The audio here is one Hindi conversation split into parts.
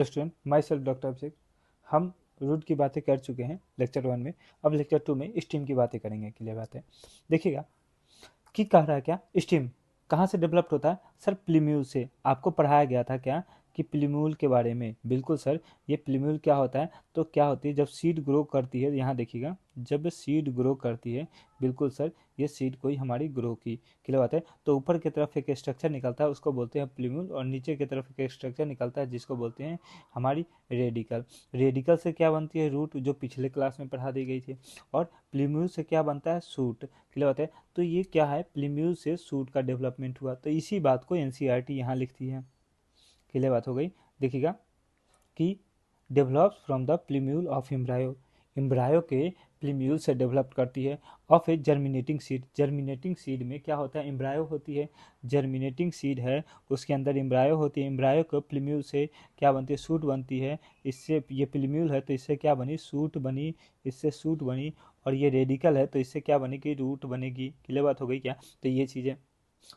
स्टूडेंट माई सेल्फ डॉक्टर अभिषेक। हम रूट की बातें कर चुके हैं लेक्चर 1 में। अब लेक्चर 2 में स्टीम की बातें करेंगे। क्लियर बात है। देखिएगा कि कह रहा है क्या, स्टीम कहाँ से डेवलप्ड होता है। सर प्लीम्यूल से आपको पढ़ाया गया था क्या कि प्लीम्यूल के बारे में। बिल्कुल सर, ये प्लीम्यूल क्या होता है, तो क्या होती है जब सीड ग्रो करती है, यहाँ देखिएगा जब सीड ग्रो करती है, बिल्कुल सर ये सीड कोई हमारी ग्रो की क्लियर बात है, तो ऊपर की तरफ एक स्ट्रक्चर निकलता है उसको बोलते हैं प्लीम्यूल, और नीचे की तरफ एक स्ट्रक्चर निकलता है जिसको बोलते हैं हमारी रेडिकल। रेडिकल से क्या बनती है, रूट, जो पिछले क्लास में पढ़ा दी गई थी। और प्लीम्यूल से क्या बनता है, सूट। क्लियर बात है। तो ये क्या है, प्लीम्यूल से सूट का डेवलपमेंट हुआ, तो इसी बात को एनसीईआरटी यहाँ लिखती है। क्लियर बात हो गई। देखिएगा कि develops from the प्लीम्यूल of embryo, embryo के प्लीम्यूल से डेवलप करती है। Of A germinating seed, germinating seed में क्या होता है, एम्ब्रायो होती है। जर्मिनेटिंग सीड है, उसके अंदर एम्ब्रायो होती है। एम्ब्रायो को प्लीम्यूल से क्या बनती है, सूट बनती है। इससे ये प्लीम्यूल है तो इससे क्या बनी, सूट बनी। इससे सूट बनी। और ये रेडिकल है तो इससे क्या बनेगी, रूट बनेगी। क्लियर बात हो गई क्या। तो ये चीज़ें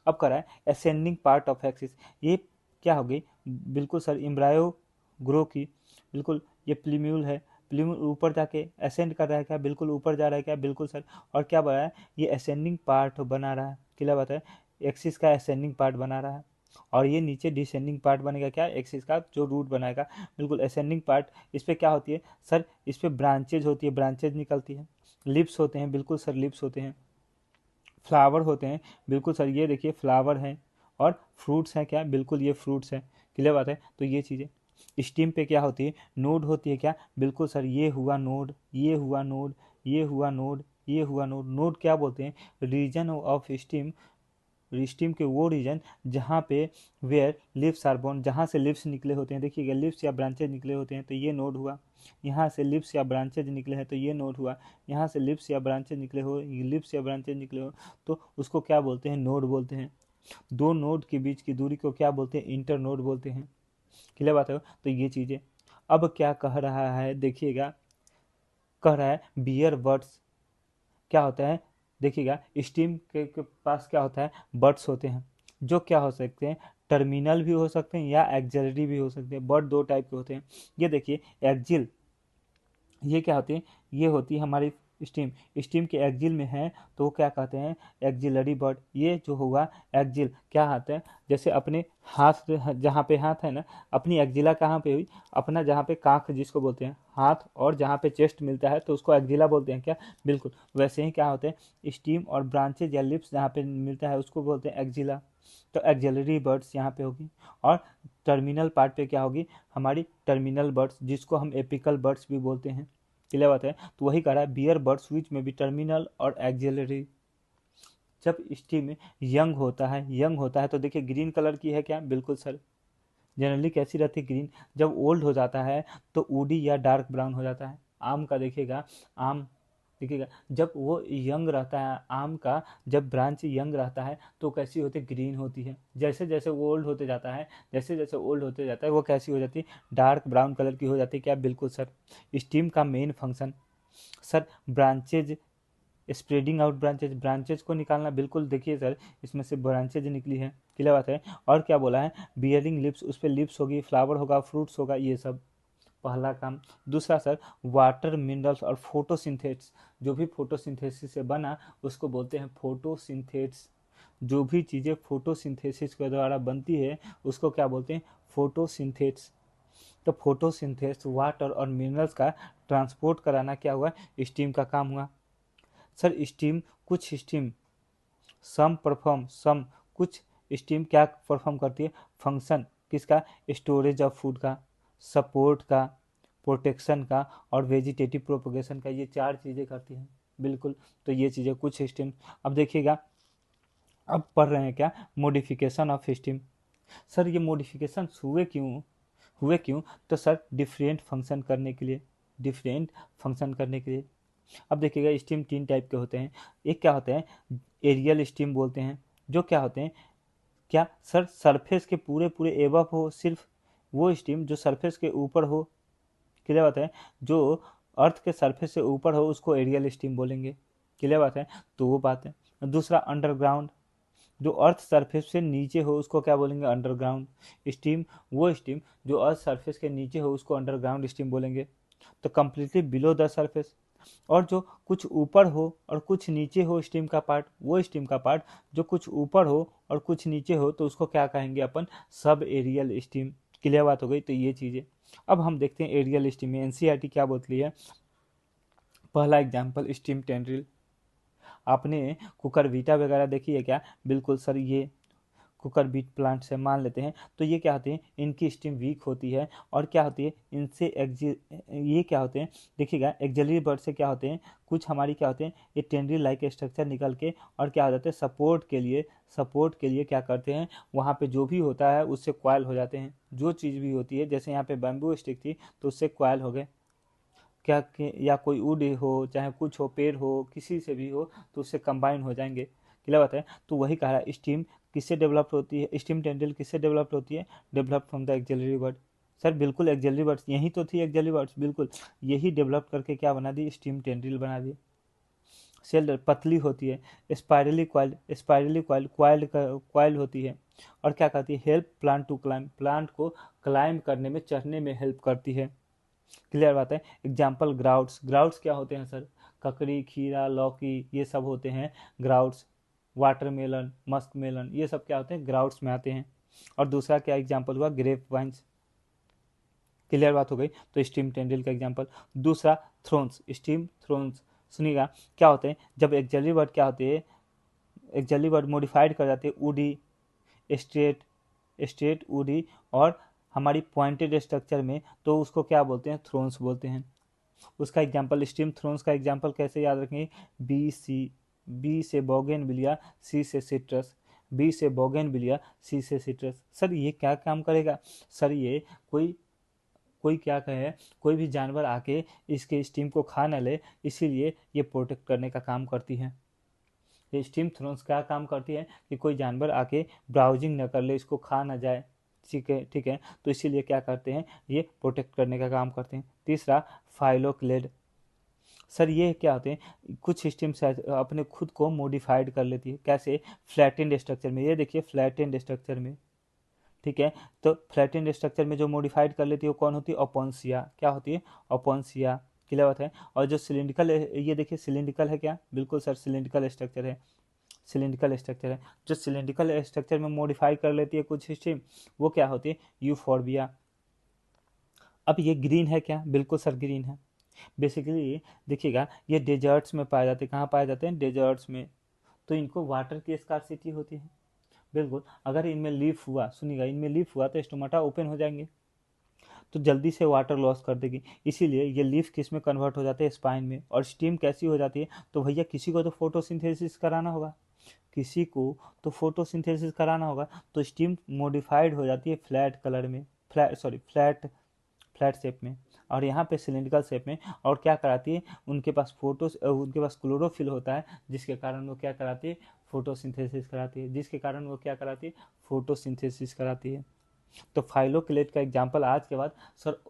अब करा है असेंडिंग पार्ट ऑफ एक्सिस, ये क्या हो गई, बिल्कुल सर एम्ब्रायो ग्रो की, बिल्कुल ये प्लीम्यूल है। प्लीम्यूल ऊपर जाके असेंड कर रहा है क्या, बिल्कुल ऊपर जा रहा है क्या, बिल्कुल सर। और क्या बना है, ये असेंडिंग पार्ट बना रहा है। क्लियर बात है, एक्सिस का असेंडिंग पार्ट बना रहा है। और ये नीचे डिसेंडिंग पार्ट बनेगा क्या, एक्सिस का जो रूट बनाएगा, बिल्कुल असेंडिंग पार्ट। इस पर क्या होती है सर, इस पर ब्रांचेज होती है, ब्रांचेज निकलती है। लिप्स होते हैं, बिल्कुल सर लिप्स होते हैं। फ्लावर होते हैं, बिल्कुल सर ये देखिए फ्लावर हैं। और फ्रूट्स हैं क्या, बिल्कुल ये फ्रूट्स हैं। क्लियर बात है। तो ये चीज़ें स्टीम पे क्या होती है, नोड होती है क्या, बिल्कुल सर ये हुआ नोड, ये हुआ नोड, ये हुआ नोड, ये हुआ नोड। नोड क्या बोलते हैं, रीजन ऑफ स्टीम, स्टीम के वो रीजन जहाँ पे वेयर लिप्स आर बोर्न, जहाँ से लिप्स निकले होते हैं। देखिएगा लिप्स या ब्रांचेज निकले होते हैं तो ये नोड हुआ। यहाँ से लिप्स या ब्रांचेज निकले हैं तो ये नोड हुआ। यहाँ से लिप्स या ब्रांचेज निकले हो, लिप्स या ब्रांचेज निकले हो, तो उसको क्या बोलते हैं, नोड बोलते हैं। दो नोड के बीच की दूरी को क्या बोलते हैं, इंटर नोड बोलते हैं। क्लियर बात है। तो ये चीज़ें अब क्या कह रहा है, देखिएगा कह रहा है बियर बर्ड्स क्या होता है। देखिएगा स्टीम के पास क्या होता है, बर्ड्स होते हैं जो क्या हो सकते हैं, टर्मिनल भी हो सकते हैं या एक्सिलरी भी हो सकते हैं। बर्ड दो टाइप के होते हैं। ये देखिए एक्जिल, ये क्या होती है, ये होती है हमारी स्टीम। स्टीम के एक्जिल में है तो वो क्या कहते हैं, एक्जिलरी बर्ड। ये जो हुआ एक्जिल क्या आता है, जैसे अपने हाथ, जहाँ पे हाथ है ना, अपनी एक्जिला कहाँ पे हुई, अपना जहाँ पे कांख जिसको बोलते हैं हाथ, और जहाँ पे चेस्ट मिलता है तो उसको एक्जिला बोलते हैं क्या, बिल्कुल वैसे ही क्या होते हैं स्टीम और ब्रांचेज या लिप्स जहाँ पे मिलता है उसको बोलते हैं एक्जिला। तो एक्जिलरी बर्ड्स यहाँ पे होगी। और टर्मिनल पार्ट पे क्या होगी, हमारी टर्मिनल बर्ड्स जिसको हम एपिकल बर्ड्स भी बोलते हैं। क्लियर बात है। तो वही कह रहा है बियर बर्ड्स विच में भी टर्मिनल और एक्सिलरी। जब स्टीम यंग होता है, यंग होता है तो देखिए ग्रीन कलर की है क्या, बिल्कुल सर जनरली कैसी रहती है, ग्रीन। जब ओल्ड हो जाता है तो वुडी या डार्क ब्राउन हो जाता है। आम का देखिएगा, आम देखिएगा जब वो यंग रहता है, आम का जब ब्रांच यंग रहता है तो कैसी होती है, ग्रीन होती है। जैसे जैसे वो ओल्ड होते जाता है, जैसे जैसे ओल्ड होते जाता है वो कैसी हो जाती है, डार्क ब्राउन कलर की हो जाती है क्या, बिल्कुल सर। स्टीम का main function sir branches, spreading out branches, branches को निकालना, बिल्कुल देखिए सर इसमें से ब्रांचेज निकली है। क्लियर बात है। और क्या बोला है, बियरिंग लिप्स, उस पर लिप्स होगी, फ्लावर होगा, फ्रूट्स होगा, ये सब पहला काम। दूसरा सर वाटर मिनरल्स और फोटोसिंथेट्स, जो भी फोटोसिंथेसिस से बना उसको बोलते हैं फोटोसिंथेट्स। जो भी चीज़ें फोटोसिंथेसिस के द्वारा बनती है उसको क्या बोलते हैं, फोटोसिंथेट्स। तो फोटोसिंथेसिस वाटर और मिनरल्स का ट्रांसपोर्ट कराना क्या हुआ, स्टीम का काम हुआ। सर स्टीम, कुछ स्टीम सम परफॉर्म, सम कुछ स्टीम क्या परफॉर्म करती है, फंक्शन किसका, स्टोरेज ऑफ फूड का, सपोर्ट का, प्रोटेक्शन का, और वेजिटेटिव प्रोपगेशन का, ये चार चीज़ें करती हैं। बिल्कुल। तो ये चीज़ें कुछ स्टीम। अब देखिएगा अब पढ़ रहे हैं क्या, मॉडिफिकेशन ऑफ स्टीम। सर ये मॉडिफिकेशन हुए क्यों, तो सर डिफरेंट फंक्शन करने के लिए, डिफरेंट फंक्शन करने के लिए। अब देखिएगा स्टीम तीन टाइप के होते हैं। एक क्या होते हैं, एरियल स्टीम बोलते हैं, जो क्या होते हैं, क्या सर सरफेस के पूरे पूरे एबव हो, सिर्फ वो स्टीम जो सरफेस के ऊपर हो। क्लियर बात है। जो अर्थ के सरफेस से ऊपर हो उसको एरियल स्टीम बोलेंगे। क्लियर बात है। तो वो बात है। दूसरा अंडरग्राउंड, जो अर्थ सरफेस से नीचे हो उसको क्या बोलेंगे, अंडरग्राउंड स्टीम। वो स्टीम जो अर्थ सरफेस के नीचे हो उसको अंडरग्राउंड स्टीम बोलेंगे। तो कंप्लीटली बिलो द सरफेस। और जो कुछ ऊपर हो और कुछ नीचे हो स्टीम का पार्ट, वो स्टीम का पार्ट जो कुछ ऊपर हो और कुछ नीचे हो तो उसको क्या कहेंगे अपन, सब एरियल स्टीम। क्लियर बात हो गई। तो ये चीज़ें अब हम देखते हैं एरियल स्टीम में एनसीईआरटी क्या बोलती है। पहला एग्जाम्पल स्टीम टेंड्रिल। आपने कुकर वीटा वगैरह देखी है क्या? बिल्कुल सर, ये कुकर बीट प्लांट से मान लेते हैं। तो ये क्या होते हैं, इनकी स्टीम वीक होती है और क्या होती है इनसे ये क्या होते हैं, देखिएगा एक्सिलरी बर्ड से क्या होते हैं, कुछ हमारी क्या होते हैं, ये टेंड्रिल लाइक स्ट्रक्चर निकल के और क्या हो जाते हैं, सपोर्ट के लिए क्या करते हैं, वहाँ पे जो भी होता है उससे क्वाइल हो जाते हैं। जो चीज़ भी होती है, जैसे यहाँ पे बैम्बू स्टिक थी तो उससे क्वाइल हो गए, क्या या कोई वुड हो चाहे कुछ हो, पेड़ हो, किसी से भी हो तो उससे कंबाइन हो जाएंगे। क्लियर बात है। तो वही कहा है स्टीम किससे डेवलप होती है, स्टीम टेंडल किससे डेवलप होती है, develop from the axillary bud. Sir बिल्कुल एक्सिलरी बर्ड्स यही तो थी, एक्सिलरी बर्ड्स बिल्कुल यही डेवलप करके क्या बना दी, स्टीम टेंडल बना दी। सेल पतली होती है, क्वाइल्ड होती है और क्या करती है, help plant to climb, plant को क्लाइंब करने में, चढ़ने में हेल्प करती है। क्लियर बात है। एग्जाम्पल ग्राउट्स, ग्राउट्स क्या होते हैं सर, ककड़ी, खीरा, लौकी, ये सब होते हैं ग्राउट्स। वाटरमेलन, मस्क मेलन, ये सब क्या होते हैं, ग्राउट्स में आते हैं। और दूसरा क्या एग्जाम्पल हुआ, ग्रेप वाइन्स। क्लियर बात हो गई। तो स्टीम टेंडल का एग्जाम्पल। दूसरा थ्रोन्स, स्टीम थ्रोन्स। सुनिएगा क्या होते हैं, जब एक जली बर्ड क्या होती है, एक जली बर्ड मॉडिफाइड कर जाती है, वुडी, स्ट्रेट स्ट्रेट वुडी और हमारी पॉइंटेड स्ट्रक्चर में, तो उसको क्या बोलते हैं, थ्रोन्स बोलते हैं। उसका एग्जाम्पल, स्टीम थ्रोन्स का एग्जाम्पल कैसे याद रखेंगे, बी से बोगेनविलिया, सी से सिट्रस, बी से बोगेनविलिया, सी से सिट्रस। सर ये क्या काम करेगा, सर ये कोई कोई क्या कहे, कोई भी जानवर आके इसके स्टीम को खा न ले, इसीलिए ये प्रोटेक्ट करने का काम करती है। ये स्टीम थ्रोन्स क्या काम करती है कि कोई जानवर आके ब्राउजिंग न कर ले, इसको खा ना जाए। ठीक है, ठीक है। तो इसीलिए क्या करते हैं, ये प्रोटेक्ट करने का काम करते हैं। तीसरा फाइलोक्लेड। सर ये क्या होते हैं, कुछ सिस्टम अपने खुद को मॉडिफाइड कर लेती है, कैसे, फ्लैटेंड स्ट्रक्चर में। ये देखिए फ्लैटेंड स्ट्रक्चर में, ठीक है। तो फ्लैटेंड स्ट्रक्चर में जो मॉडिफाइड कर लेती है वो कौन होती है, ओपोन्सिया। क्या होती है, ओपोन्सिया। क्लियर बात है। और जो सिलिंड्रिकल, ये देखिए सिलिंड्रिकल है क्या, बिल्कुल सर सिलिंड्रिकल स्ट्रक्चर है, सिलिंड्रिकल स्ट्रक्चर है। जो सिलिंड्रिकल स्ट्रक्चर में मॉडिफाई कर लेती है कुछ सिस्टम, वो क्या होती है, यूफोर्बिया। अब ये ग्रीन है क्या, बिल्कुल सर ग्रीन है। बेसिकली देखिएगा ये डेजर्ट्स में पाए जाते हैं, कहाँ पाए जाते हैं, डेजर्ट्स में। तो इनको वाटर की स्कार्सिटी होती है, बिल्कुल। अगर इनमें लीफ हुआ, सुनिएगा इनमें लीफ हुआ तो स्टोमाटा ओपन हो जाएंगे, तो जल्दी से वाटर लॉस कर देगी, इसीलिए ये लीफ किस में कन्वर्ट हो जाते हैं, स्पाइन में। और स्टीम कैसी हो जाती है, तो भैया किसी को तो फोटोसिंथेसिस कराना होगा, किसी को तो फोटोसिंथेसिस कराना होगा, तो स्टीम मॉडिफाइड हो जाती है फ्लैट कलर में, फ्लैट फ्लैट शेप में, और यहाँ पे सिलिंड्रिकल शेप में। और क्या कराती है, उनके पास क्लोरोफिल होता है, जिसके कारण वो क्या कराती है, फोटोसिंथेसिस कराती है, जिसके कारण वो क्या कराती है, फोटोसिंथेसिस कराती है। तो फाइलोक्लेट का एग्जाम्पल आज के बाद सर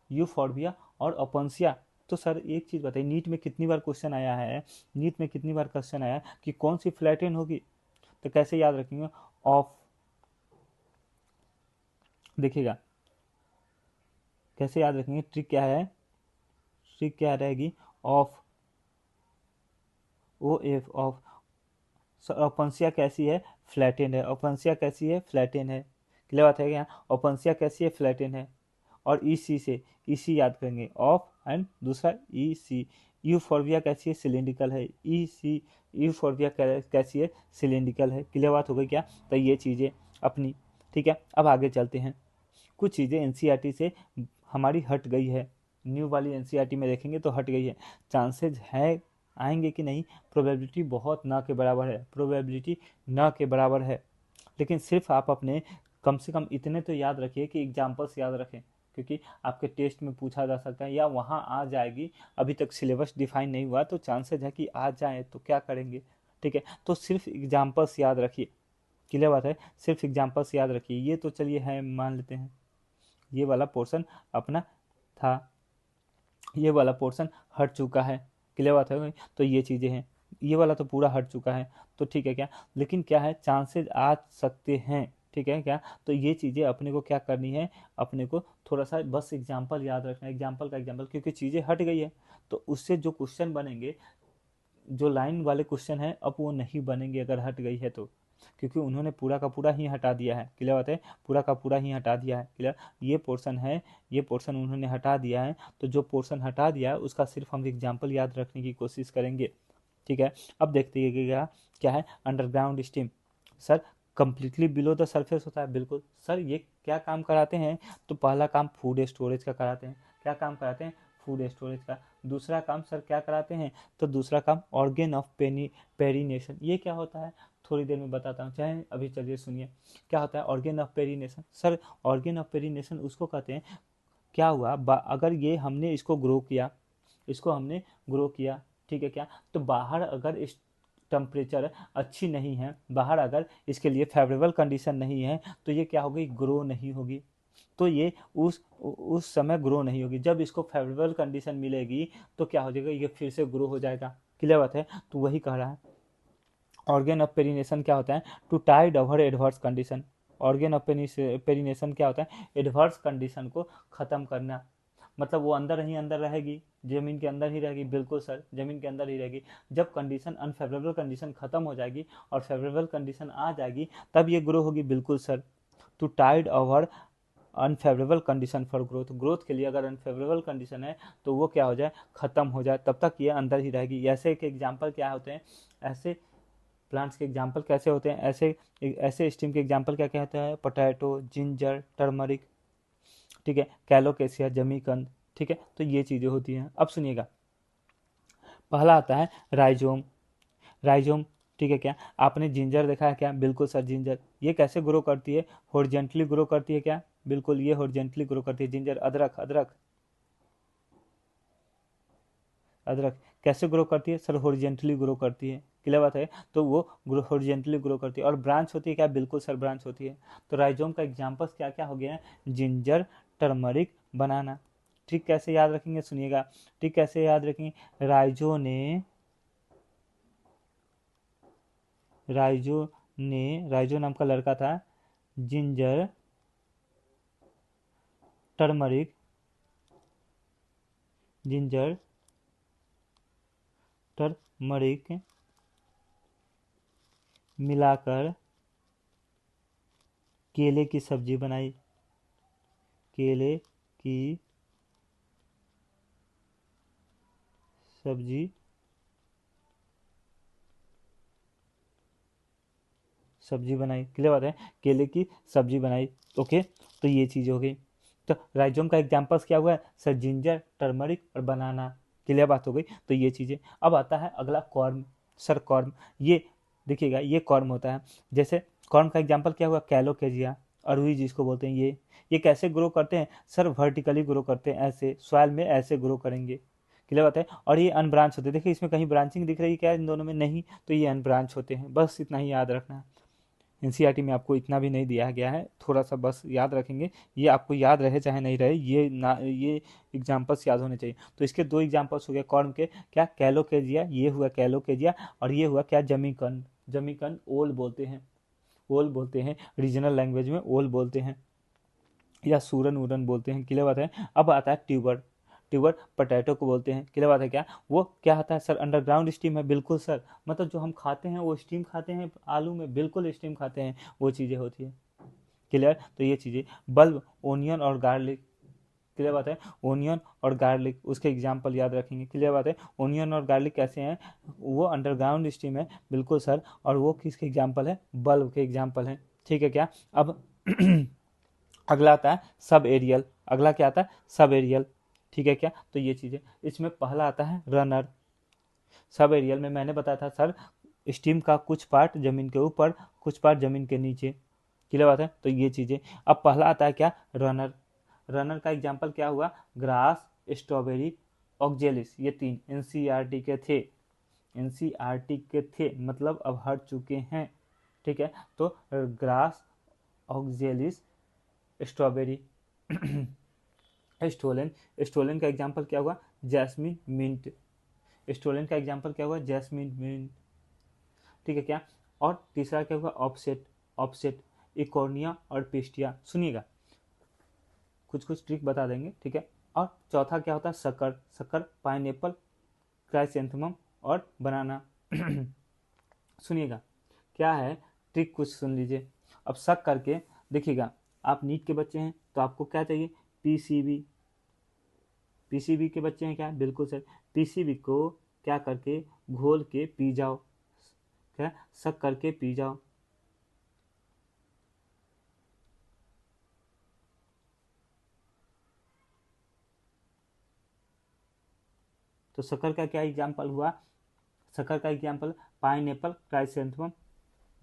यूफोर्बिया और ओपोन्सिया। तो सर एक चीज़ बताइए, नीट में कितनी बार क्वेश्चन आया है, नीट में कितनी बार क्वेश्चन आया कि कौन सी फ्लैटेन होगी, तो कैसे याद रखेंगे, ऑफ, देखिएगा कैसे याद रखेंगे, ट्रिक क्या है, ट्रिक क्या रहेगी, of, O F of. Opuntia कैसी है, फ्लैटेन है, ओपनसिया कैसी है, फ्लैटेन है। क्लियर बात है क्या, ओपनसिया कैसी है, फ्लैटेन है। और ई सी से, ई सी याद करेंगे, ऑफ एंड दूसरा ई सी। यूफोर्बिया कैसी है, सिलिंड्रिकल है, ई सी। यूफोर्बिया कैसी है, सिलिंड्रिकल है। क्लियर बात हो गई क्या, तो ये चीज़ें अपनी, ठीक है। अब आगे चलते हैं, कुछ चीज़ें एनसीईआरटी से हमारी हट गई है, न्यू वाली एनसीईआरटी में देखेंगे तो हट गई है। चांसेज है आएंगे कि नहीं, प्रोबेबिलिटी बहुत ना के बराबर है, प्रोबेबिलिटी ना के बराबर है। लेकिन सिर्फ आप अपने कम से कम इतने तो याद रखिए कि एग्जाम्पल्स याद रखें, क्योंकि आपके टेस्ट में पूछा जा सकता है या वहाँ आ जाएगी। अभी तक सिलेबस डिफाइन नहीं हुआ तो चांसेज है कि आ जाए, तो क्या करेंगे, ठीक है। तो सिर्फ एग्जाम्पल्स याद रखिए, क्लियर बात है, सिर्फ एग्जाम्पल्स याद रखिए। ये तो चलिए है, मान लेते हैं ये वाला पोर्शन अपना था, ये वाला पोर्शन हट चुका है। क्लियर बात है, तो ये चीज़ें हैं। ये वाला तो पूरा हट चुका है, तो ठीक है क्या, लेकिन क्या है चांसेस आ सकते हैं, ठीक है क्या। तो ये चीज़ें अपने को क्या करनी है, अपने को थोड़ा सा बस एग्जाम्पल याद रखना है, एग्जाम्पल का एग्जाम्पल, क्योंकि चीज़ें हट गई है तो उससे जो क्वेश्चन बनेंगे, जो लाइन वाले क्वेश्चन है अब वो नहीं बनेंगे अगर हट गई है तो, क्योंकि उन्होंने पूरा का पूरा ही हटा दिया है, क्लियर बात है, पूरा का पूरा ही हटा दिया है, क्लियर। ये पोर्शन है, ये पोर्शन उन्होंने हटा दिया है, तो जो पोर्शन हटा दिया है उसका सिर्फ हम एग्जाम्पल याद रखने की कोशिश करेंगे, ठीक है। अब देखते हैं क्या है underground steam. Sir completely below the surface होता है, बिल्कुल सर। ये क्या काम कराते हैं, तो पहला काम फूड स्टोरेज का कराते हैं, क्या काम कराते हैं, फूड स्टोरेज का। दूसरा काम सर क्या कराते हैं, तो दूसरा काम ऑर्गेन ऑफ पेरिनेशन। ये क्या होता है थोड़ी देर में बताता हूँ, चाहे अभी चलिए सुनिए क्या होता है organ of perennation. Sir organ of perennation उसको कहते हैं, क्या हुआ अगर ये हमने इसको ग्रो किया, इसको हमने ग्रो किया, ठीक है क्या, तो बाहर अगर इस टेम्परेचर अच्छी नहीं है, बाहर अगर इसके लिए फेवरेबल कंडीशन नहीं है, तो ये क्या होगी, ग्रो नहीं होगी। तो ये उस समय ग्रो नहीं होगी, जब इसको फेवरेबल कंडीशन मिलेगी तो क्या हो जाएगा, ये फिर से ग्रो हो जाएगा, क्लियर बात है। तो वही कह रहा है ऑर्गेन ऑफ पेरिनेशन क्या होता है, to tide over adverse condition. Organ of perennation क्या होता है, एडवर्स कंडीशन को ख़त्म करना, मतलब वो अंदर ही अंदर रहेगी, जमीन के अंदर ही रहेगी, बिल्कुल सर जमीन के अंदर ही रहेगी। जब कंडीशन अनफेवरेबल कंडीशन खत्म हो जाएगी और फेवरेबल कंडीशन आ जाएगी तब ये ग्रो होगी, बिल्कुल sir. To tide over unfavourable condition for growth, growth के लिए अगर अनफेवरेबल कंडीशन है तो वो क्या हो जाए, खत्म हो जाए, तब तक ये अंदर ही रहेगी। ऐसे के एग्जाम्पल क्या होते हैं, ऐसे प्लांट्स के एग्जाम्पल कैसे होते हैं, ऐसे ऐसे स्टीम के एग्जाम्पल क्या क्या होते हैं, पोटैटो, जिंजर, टर्मरिक, ठीक है, कैलोकेसिया, जमीकंद, ठीक है। तो ये चीज़ें होती हैं। अब सुनिएगा, पहला आता है राइजोम। राइजोम, ठीक है क्या, आपने जिंजर देखा है क्या, बिल्कुल सर जिंजर ये कैसे ग्रो करती है, हॉरिजेंटली ग्रो करती है क्या, बिल्कुल ये हॉरिजेंटली ग्रो करती है जिंजर। अदरक, अदरक, अदरक कैसे ग्रो करती है सर, हॉरिजेंटली ग्रो करती है, क्लियर बात है। तो वो ग्रो हॉरिजेंटली ग्रो करती है। और ब्रांच होती है क्या, बिल्कुल सर ब्रांच होती है। तो राइजोम का एग्जांपल्स क्या क्या हो गया है, जिंजर, टर्मरिक, बनाना। ठीक कैसे याद रखेंगे सुनिएगा, ठीक कैसे याद रखेंगे, राइजो राइजो नाम का लड़का था, जिंजर, टर्मरिक, जिंजर, टर्मरिक मिलाकर केले की सब्जी बनाई, केले की सब्जी, सब्जी बनाई, क्लियर बात है, केले की सब्जी बनाई, ओके। तो ये चीज़ हो गई। तो राइजोम का एग्जाम्पल्स क्या हुआ है सर, जिंजर, टर्मरिक और बनाना, क्लियर बात हो गई। तो ये चीज़ें। अब आता है अगला कॉर्म। सर कॉर्म, ये देखिएगा ये कॉर्म होता है। जैसे कॉर्म का एग्जाम्पल क्या हुआ, कैलोकेजिया, अरुई जिसको बोलते हैं, ये कैसे ग्रो करते हैं सर, वर्टिकली ग्रो करते हैं, ऐसे सॉइल में ऐसे ग्रो करेंगे, क्लियर बात है। और ये अनब्रांच होते हैं, देखिए इसमें कहीं ब्रांचिंग दिख रही है क्या इन दोनों में, नहीं, तो ये अनब्रांच होते हैं, बस इतना ही याद रखना है। एनसीईआरटी में आपको इतना भी नहीं दिया गया है, थोड़ा सा बस याद रखेंगे, ये आपको याद रहे चाहे नहीं रहे, ये एग्जाम्पल्स याद होने चाहिए। तो इसके दो एग्जाम्पल्स हो गए कॉर्म के, क्या, कैलोकेजिया, ये हुआ कैलोकेजिया, और ये हुआ क्या, जमीकंद। जमीकंद ओल बोलते हैं, ओल बोलते हैं, रीजनल लैंग्वेज में ओल बोलते हैं, या सूरन उरन बोलते हैं, क्लियर बात है। अब आता है ट्यूबर। ट्यूबर पोटैटो को बोलते हैं, क्लियर बात है क्या, वो क्या आता है सर, अंडरग्राउंड स्टीम है, बिल्कुल सर, मतलब जो हम खाते हैं वो स्टीम खाते हैं, आलू में बिल्कुल स्टीम खाते हैं, वो चीज़ें होती है, क्लियर। तो ये चीज़ें, बल्ब, ओनियन और गार्लिक, क्लियर बात है, ओनियन और गार्लिक उसके एग्जाम्पल याद रखेंगे, क्लियर बात है। ओनियन और गार्लिक कैसे हैं, वो अंडरग्राउंड स्टीम है, बिल्कुल सर, और वो किसके एग्जाम्पल है, बल्ब के एग्जाम्पल हैं, ठीक है क्या। अब अगला आता है सब एरियल। अगला क्या आता है, सब एरियल, ठीक है क्या। तो ये चीज़ें, इसमें पहला आता है रनर। सब एरियल में मैंने बताया था सर, स्टीम का कुछ पार्ट जमीन के ऊपर, कुछ पार्ट जमीन के नीचे, क्लियर बात है। तो ये चीज़ें। अब पहला आता है क्या, रनर। रनर का एग्जाम्पल क्या हुआ, ग्रास, स्ट्रॉबेरी, ऑक्जेलिस, ये तीन एनसीईआरटी के थे, एनसीईआरटी के थे, मतलब अब हट चुके हैं, ठीक है। तो grass, oxalis, strawberry, stolon. Stolon का एग्जाम्पल क्या हुआ, जैस्मिन, मिंट। स्टोलन का एग्जाम्पल क्या हुआ, जैस्मिन मिंट, ठीक है क्या। और तीसरा क्या हुआ, ऑफसेट, ऑफसेट इकोर्निया और पिस्टिया। सुनिएगा कुछ कुछ ट्रिक बता देंगे, ठीक है। और चौथा क्या होता है, शक्कर, शक्कर पाइनएप्पल, क्राइसेंथेमम और बनाना। सुनिएगा क्या है ट्रिक, कुछ सुन लीजिए। अब शक करके देखिएगा, आप नीट के बच्चे हैं तो आपको क्या चाहिए, पीसीबी, पीसीबी के बच्चे हैं क्या, बिल्कुल सर। पीसीबी को क्या करके घोल के पी जाओ, क्या, शक करके पी जाओ। तो शक्कर का क्या एग्जाम्पल हुआ, शक्कर का एग्जाम्पल पाइनएप्पल, क्राइसेंथेमम,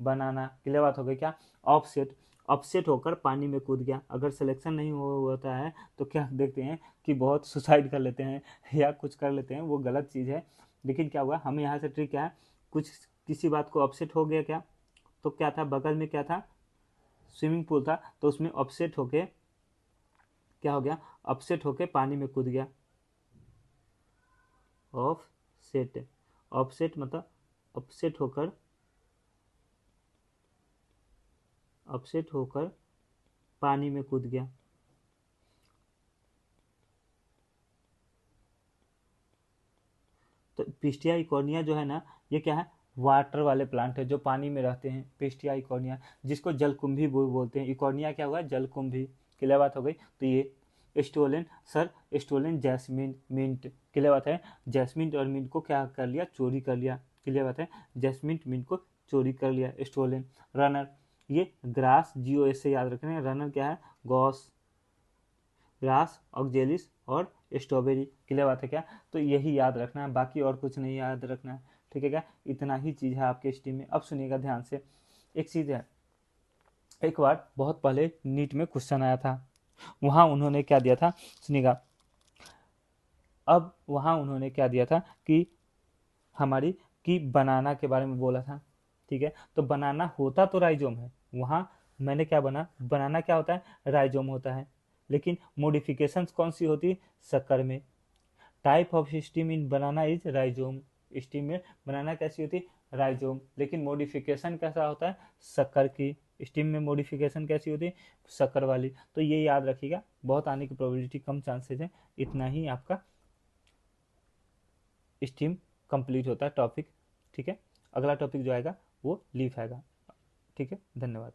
बनाना। क्लियर बात हो गई क्या। ऑफसेट, ऑफसेट होकर पानी में कूद गया। अगर सिलेक्शन नहीं होता है तो क्या देखते हैं कि बहुत सुसाइड कर लेते हैं या कुछ कर लेते हैं, वो गलत चीज़ है। लेकिन क्या हुआ, हमें यहाँ से ट्रिक क्या है, कुछ किसी बात को ऑफसेट हो गया क्या, तो क्या था, बगल में क्या था, स्विमिंग पूल था, तो उसमें ऑफसेट होके क्या हो गया, अपसेट होके पानी में कूद गया। ऑफ सेट, ऑफसेट मतलब अपसेट होकर, अपसेट होकर पानी में कूद गया। तो पिस्टिया इकोर्निया जो है ना, ये क्या है, वाटर वाले प्लांट है जो पानी में रहते हैं, पिस्टिया इकोर्निया, जिसको जलकुंभी बोलते हैं। इकोर्निया क्या हुआ, जलकुंभी। क्लियर बात हो गई। तो ये stolon, sir stolon jasmine mint. Clear बात है, जैस्मिन और मिंट को क्या कर लिया, चोरी कर लिया। क्लियर बात है, जैस्मिन मिंट को चोरी कर लिया स्टोलन। रनर, ये ग्रास, GOS से याद रखना है। रनर क्या है, गॉस, ग्रास, ऑक्जेलिस और स्ट्रॉबेरी। क्लियर बात है क्या। तो यही याद रखना है, बाकी और कुछ नहीं याद रखना है, ठीक है क्या। इतना ही चीज़ है आपके स्ट्रीम में। अब सुनिएगा ध्यान से, एक चीज़ है, एक बार बहुत पहले नीट में क्वेश्चन आया था, वहाँ उन्होंने क्या दिया था, सुनिएगा। अब वहाँ उन्होंने क्या दिया था कि हमारी, कि बनाना के बारे में बोला था, ठीक है। तो बनाना होता तो राइजोम है, वहाँ मैंने क्या बना, बनाना क्या होता है, राइजोम होता है। लेकिन मॉडिफिकेशंस कौन सी होती, शक्कर में। Type of steam in banana is rhizome, steam में बनाना कैसी होती है, राइजोम। लेकिन मॉडिफिकेशन कैसा होता है, शक्कर की स्टीम में मॉडिफिकेशन कैसी होती है, शक्कर वाली। तो ये याद रखिएगा, बहुत आने की प्रोबेबिलिटी कम चांसेस है। इतना ही आपका स्टीम कंप्लीट होता है टॉपिक, ठीक है। अगला टॉपिक जो आएगा वो लीफ आएगा, ठीक है। धन्यवाद।